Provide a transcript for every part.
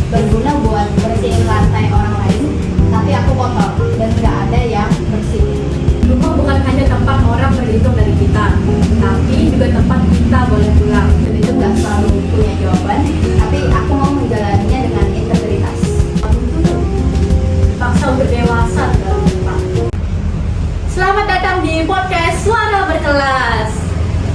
berguna buat bersihin lantai orang lain, tapi aku kotor dan nggak ada yang bersih. Rumah bukan hanya tempat orang berlindung dari kita, tapi juga tempat kita boleh pulang. Dan itu nggak selalu punya jawaban, tapi aku mau menjalaninya dengan integritas. Kamu tuh paksa untuk dewasa dalam Jepang. Selamat datang di podcast Suara Berkelas.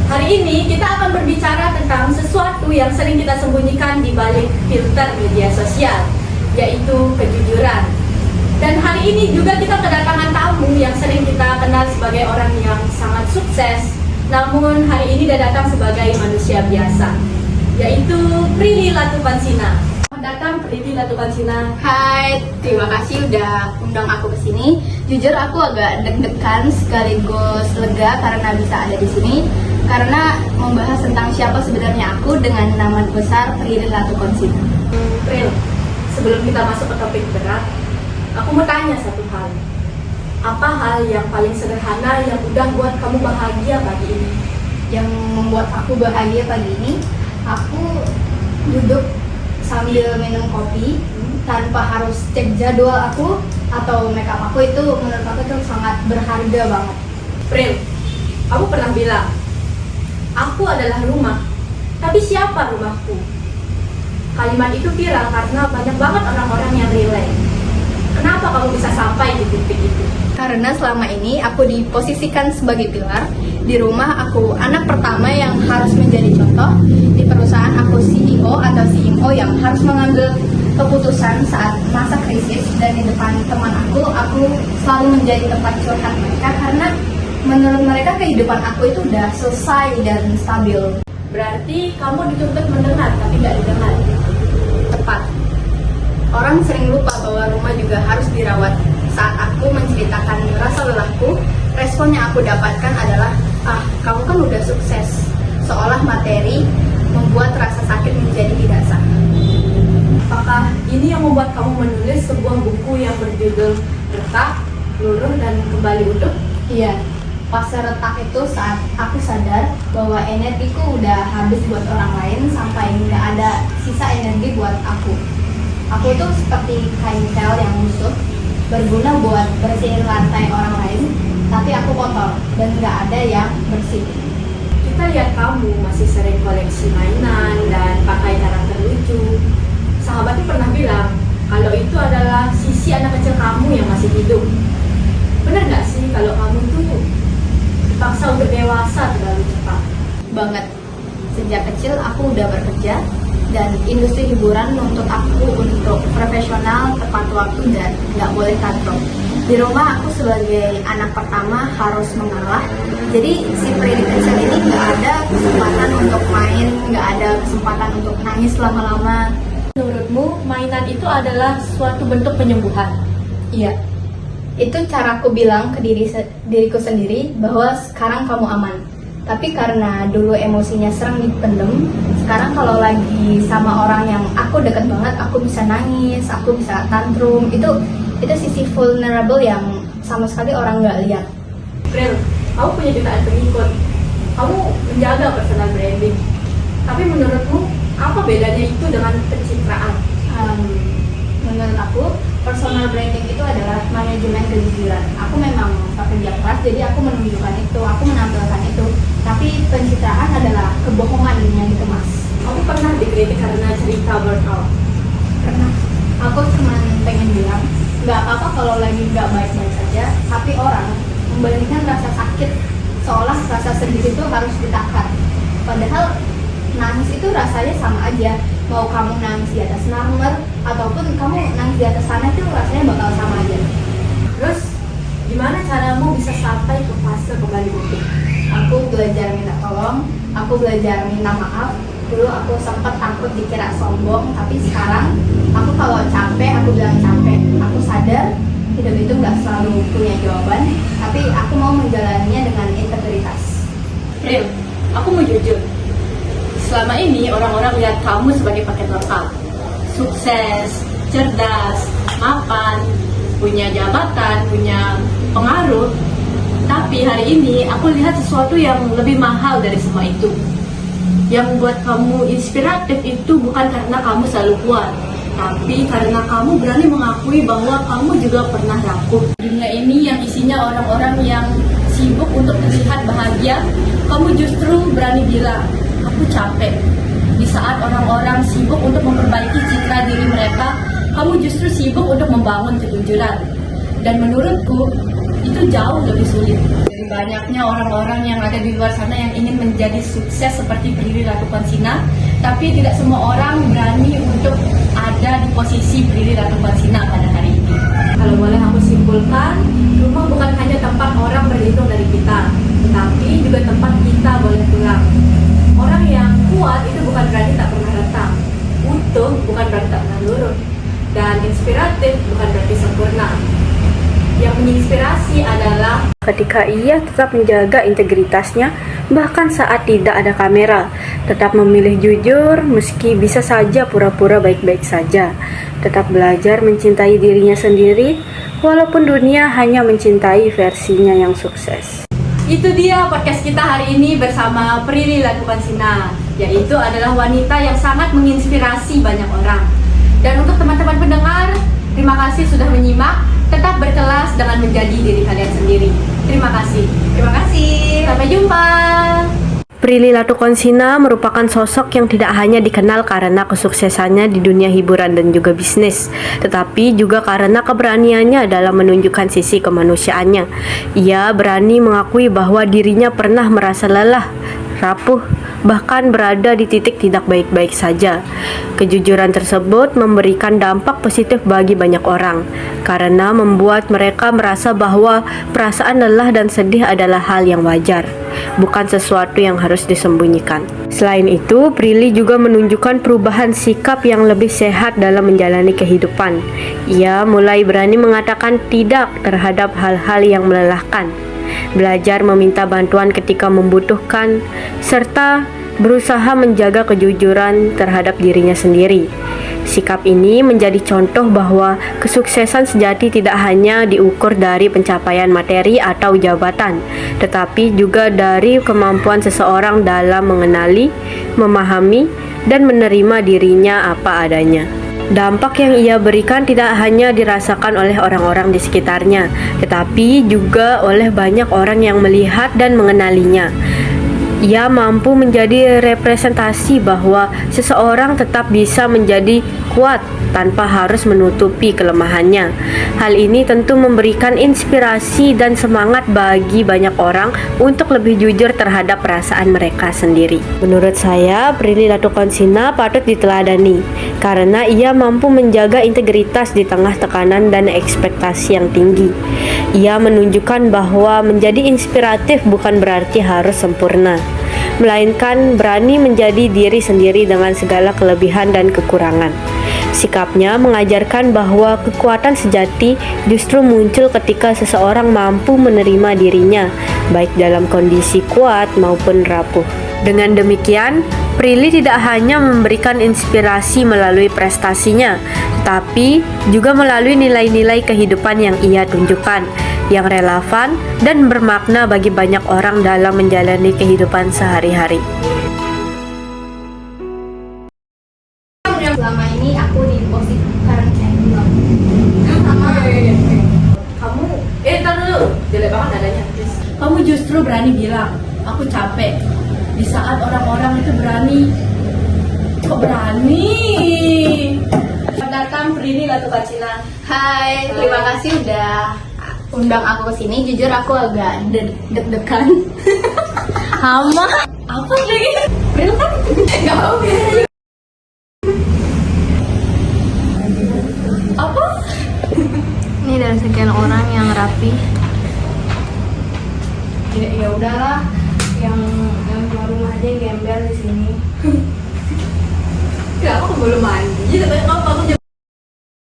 Hari ini kita akan berbicara tentang sesuatu yang sering kita sembunyikan di balik filter media sosial, yaitu kejujuran. Dan hari ini juga kita kedatangan tamu yang sering kita kenal sebagai orang yang sangat sukses, namun hari ini dia datang sebagai manusia biasa, yaitu Prilly Latupansina. Selamat datang Prilly Latupansina. Hai, terima kasih udah undang aku ke sini. Jujur aku agak deg-degan sekaligus lega karena bisa ada di sini. Karena membahas tentang siapa sebenarnya aku dengan nama besar Prilly Latupansina. Pril, sebelum kita masuk ke topik berat, aku mau tanya satu hal. Apa hal yang paling sederhana yang udah buat kamu bahagia pagi ini? Yang membuat aku bahagia pagi ini, aku duduk sambil minum kopi tanpa harus cek jadwal aku atau makeup aku. Itu menurut aku tuh sangat berharga banget. Pril, kamu pernah bilang, aku adalah rumah, tapi siapa rumahku? Kalimat itu viral karena banyak banget orang-orang yang relate. Kenapa kamu bisa sampai di titik itu? Karena selama ini aku diposisikan sebagai pilar. Di rumah aku anak pertama yang harus menjadi contoh. Di perusahaan aku CEO atau CMO yang harus mengambil keputusan saat masa krisis. Dan di depan teman aku selalu menjadi tempat curhat mereka. Karena menurut mereka kehidupan aku itu udah selesai dan stabil. Berarti kamu dituntut mendengar tapi nggak didengar. Tepat. Orang sering lupa bahwa rumah juga harus dirawat. Saat aku menceritakan rasa lelahku, respon yang aku dapatkan adalah, kamu kan udah sukses. Seolah materi membuat rasa sakit menjadi tidak sah. Apakah ini yang membuat kamu menulis sebuah buku yang berjudul Retak, Luruh, dan Kembali Utuh? Iya, pas retak itu saat aku sadar bahwa energiku udah habis buat orang lain sampai nggak ada sisa energi buat aku. Aku tuh seperti kain tel yang busuk, berguna buat bersihin lantai orang lain, tapi aku kotor dan nggak ada yang bersih. Kita lihat kamu masih sering koleksi mainan dan pakai karakter lucu. Sahabatnya pernah bilang kalau itu adalah sisi anak kecil kamu yang masih hidup. Benar nggak sih kalau kamu tuh dipaksa untuk dewasa terlalu cepat? Banget. Sejak kecil aku udah bekerja dan industri hiburan menuntut aku untuk profesional, tepat waktu, dan nggak boleh tantrum. Di rumah aku sebagai anak pertama harus mengalah. Jadi si Prilly kecil ini nggak ada kesempatan untuk main, nggak ada kesempatan untuk nangis lama-lama. Menurutmu mainan itu adalah suatu bentuk penyembuhan? Iya. Itu cara aku bilang ke diriku sendiri bahwa sekarang kamu aman. Tapi karena dulu emosinya sering dipendem, sekarang kalau lagi sama orang yang aku deket banget, aku bisa nangis, aku bisa tantrum. Itu sisi vulnerable yang sama sekali orang nggak lihat. Pril, kamu punya jutaan pengikut, kamu menjaga personal branding. Tapi menurutmu apa bedanya itu dengan pencitraan? Menurut aku, personal branding itu adalah manajemen kejujuran. Aku memang pekerja keras, jadi aku menunjukkan itu, aku menampilkan itu. Tapi pencitraan adalah kebohongan yang dikemas. Kamu pernah dikritik karena cerita burnout? Pernah. Aku cuma pengen bilang, nggak apa-apa kalau lagi nggak baik-baik saja. Tapi orang membandingkan rasa sakit, seolah rasa sedih itu harus ditakar. Padahal nangis itu rasanya sama aja. Mau kamu nangis di atas number ataupun kamu nangis di atas sana, itu rasanya bakal sama aja. Terus gimana caramu bisa sampai ke fase kembali utuh? Aku belajar minta tolong, aku belajar minta maaf. Dulu aku sempat takut dikira sombong, tapi sekarang aku kalau capek, aku bilang capek. Aku sadar hidup itu nggak selalu punya jawaban, tapi aku mau menjalaninya dengan integritas. Pril, aku mau jujur. Selama ini orang-orang lihat kamu sebagai paket lengkap. Sukses, cerdas, mapan, punya jabatan, punya pengaruh. Tapi hari ini aku lihat sesuatu yang lebih mahal dari semua itu. Yang membuat kamu inspiratif itu bukan karena kamu selalu kuat, Tapi karena kamu berani mengakui bahwa kamu juga pernah rapuh. Dunia ini yang isinya orang-orang yang sibuk untuk terlihat bahagia, kamu justru berani bilang, aku capek. Di saat orang-orang sibuk untuk memperbaiki citra diri mereka, kamu justru sibuk untuk membangun kejujuran. Dan menurutku, itu jauh lebih sulit. Dari banyaknya orang-orang yang ada di luar sana yang ingin menjadi sukses seperti Prilly Latukonsina, tapi tidak semua orang berani untuk ada di posisi Prilly Latukonsina pada hari ini. Kalau boleh aku simpulkan, rumah bukan hanya tempat orang berlindung dari kita, tetapi juga tempat kita boleh pulang. Orang yang kuat itu bukan berarti tak pernah datang, utuh bukan berarti tak pernah lurus, dan inspiratif bukan berarti sempurna. Yang menginspirasi adalah ketika ia tetap menjaga integritasnya, bahkan saat tidak ada kamera, tetap memilih jujur meski bisa saja pura-pura baik-baik saja, tetap belajar mencintai dirinya sendiri, walaupun dunia hanya mencintai versinya yang sukses. Itu dia podcast kita hari ini bersama Prilly Latukonsina, yaitu adalah wanita yang sangat menginspirasi banyak orang. Dan untuk teman-teman pendengar, terima kasih sudah menyimak. Tetap berkelas dengan menjadi diri kalian sendiri. Terima kasih. Terima kasih. Sampai jumpa. Prilly Latukonsina merupakan sosok yang tidak hanya dikenal karena kesuksesannya di dunia hiburan dan juga bisnis, tetapi juga karena keberaniannya dalam menunjukkan sisi kemanusiaannya. Ia berani mengakui bahwa dirinya pernah merasa lelah, rapuh, bahkan berada di titik tidak baik-baik saja. Kejujuran tersebut memberikan dampak positif bagi banyak orang, karena membuat mereka merasa bahwa perasaan lelah dan sedih adalah hal yang wajar, bukan sesuatu yang harus disembunyikan. Selain itu, Prilly juga menunjukkan perubahan sikap yang lebih sehat dalam menjalani kehidupan. Ia mulai berani mengatakan tidak terhadap hal-hal yang melelahkan, belajar meminta bantuan ketika membutuhkan, serta berusaha menjaga kejujuran terhadap dirinya sendiri. Sikap ini menjadi contoh bahwa kesuksesan sejati tidak hanya diukur dari pencapaian materi atau jabatan, tetapi juga dari kemampuan seseorang dalam mengenali, memahami, dan menerima dirinya apa adanya. Dampak yang ia berikan tidak hanya dirasakan oleh orang-orang di sekitarnya, tetapi juga oleh banyak orang yang melihat dan mengenalinya. Ia mampu menjadi representasi bahwa seseorang tetap bisa menjadi kuat tanpa harus menutupi kelemahannya. Hal ini tentu memberikan inspirasi dan semangat bagi banyak orang untuk lebih jujur terhadap perasaan mereka sendiri. Menurut saya, Prilly Latukonsina patut diteladani karena ia mampu menjaga integritas di tengah tekanan dan ekspektasi yang tinggi. Ia menunjukkan bahwa menjadi inspiratif bukan berarti harus sempurna, melainkan berani menjadi diri sendiri dengan segala kelebihan dan kekurangan. Sikapnya mengajarkan bahwa kekuatan sejati justru muncul ketika seseorang mampu menerima dirinya, baik dalam kondisi kuat maupun rapuh. Dengan demikian, Prilly tidak hanya memberikan inspirasi melalui prestasinya, tapi juga melalui nilai-nilai kehidupan yang ia tunjukkan, yang relevan dan bermakna bagi banyak orang dalam menjalani kehidupan sehari-hari. Selama ini aku di posisi current angle sama Kamu, tar dulu, jelek banget nadanya. Kamu justru berani bilang, aku capek. Di saat orang-orang itu berani, kok berani? Selamat datang Prilly Latukonsina. Hai, terima kasih udah undang aku ke sini. Jujur aku agak deg-degan. Hama? Apa lagi? Real kan? Gak mau. Apa? Ini dari sekian orang yang rapi. Ya udahlah, yang keluar rumah aja yang gembel di sini. Ya aku belum mandi, tapi kamu